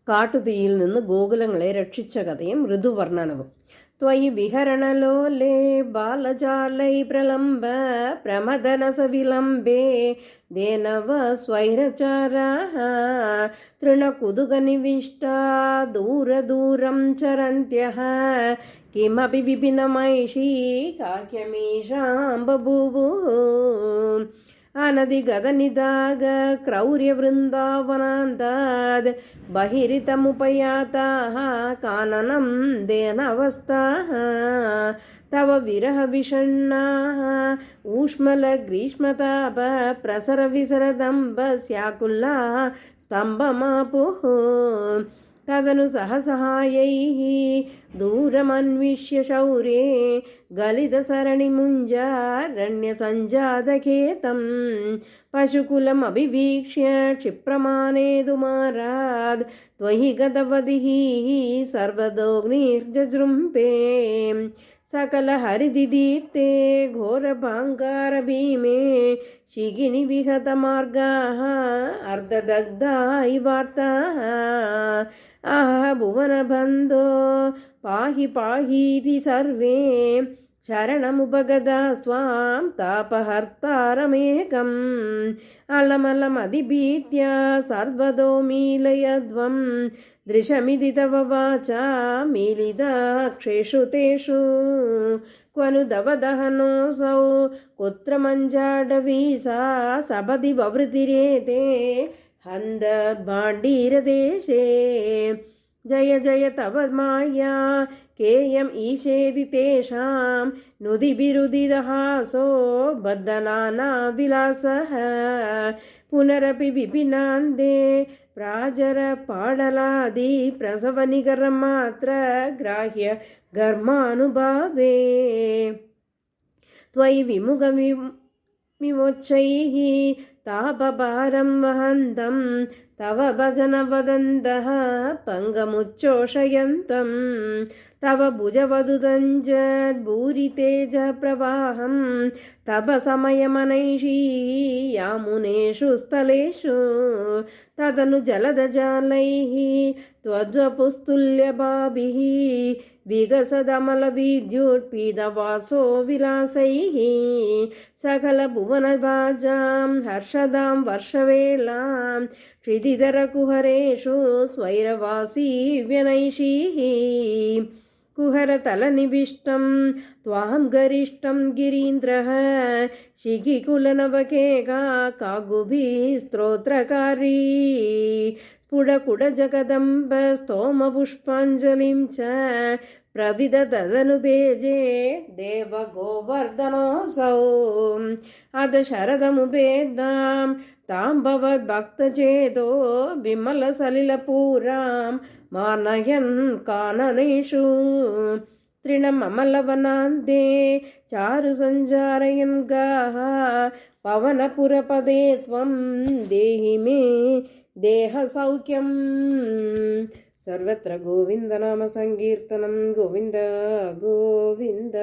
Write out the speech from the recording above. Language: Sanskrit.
കാട്ടുതീയിൽ നിന്ന് ഗോകുലങ്ങളെ രക്ഷിച്ച കഥയും ഋതുവർണ്ണനവും. ത്വയി വിഹരണലോലേ ബാലജാലൈ പ്രലംബ പ്രമദനസവിലംബേ ദേനവ സ്വൈരചാരാः തൃണകുതുകനിവിष्टा दूरदूरं चरन्त्यः किमपि विपिनमैषी काक्यमीषां बभूवुः अनधिगतनिदाग क्रौर्यवृन्दावनान्ताद् बहिरितमुपयाताः काननं देनावस्थाः तव विरहविषण्णाः ऊष्मलग्रीष्मताप प्रसरविसरदम्बस्याकुलाः स्तम्भमापुः तदनु सहसहायैः दूरमन्विष्य शौर्ये गलितसरणिमुञ्जारण्यसञ्जातखेतं पशुकुलमभिवीक्ष्य क्षिप्रमानेदुमाराद् त्वयि गतवदिः सर्वदोऽग्निर्जृम्भे सकलहरिदिदीप्ते घोरभाङ्गारभीमे शिगिनिविहतमार्गाः अर्धदग्धा इवार्ताः आह भुवनबन्धो पाहि पाहीति सर्वे शरणमुपगतास्त्वां तापहर्तारमेकम् अलमलमधिभीत्य सर्वतो मीलयध्वं दृशमिति तव वाचा मीलिताक्षेषु तेषु क्वनु दवदहनोऽसौ कुत्र मञ्जाडवी सा सपदि ववृतिरेते हन्दभाण्डीरदेशे जय जय तव माया केयम् ईशेदि तेषां नुदिभिरुदिदहासो बद्धनानाविलासः पुनरपि विपिनान्दे प्राजरपाडलादि प्रसवनिकरमात्र ग्राह्य घर्मानुभावे त्वयि विमुखविमोच्चैः तापभारं वहन्तं तव भजन वदन्तः पङ्गमुच्चोषयन्तं तव भुजवदुदञ्जद्भूरितेजप्रवाहं तव समयमनैषी यामुनेषु स्थलेषु तदनु जलदजालैः त्वद्वपुस्तुल्यभाभिः विगसदमलविद्युत्पीदवासो विलासैः सकलभुवनभाजां हर्षदां वर्षवेलां क्षितिधरकुहरेषु स्वैरवासी व्यनैषीः कुहरतलनिविष्टं त्वां गरिष्ठं गिरीन्द्रः शिखिकुलनवकेका कागुभिस्त्रोत्रकारी स्फुटकुडजगदम्ब स्तोमपुष्पाञ्जलिं च प्रविदतदनुपेजे देवगोवर्धनोऽसौ अध शरदमुपेदां तां भवद्भक्तचेतो विमलसलिलपूरां मानयन् काननेषु तृणममलवनान्ते चारुसञ्चारयन् गाः पवनपुरपदे त्वं देहि मे देहसौख्यम् सर्वत्र गोविन्दनामसङ्कीर्तनं गोविन्द गोविन्द।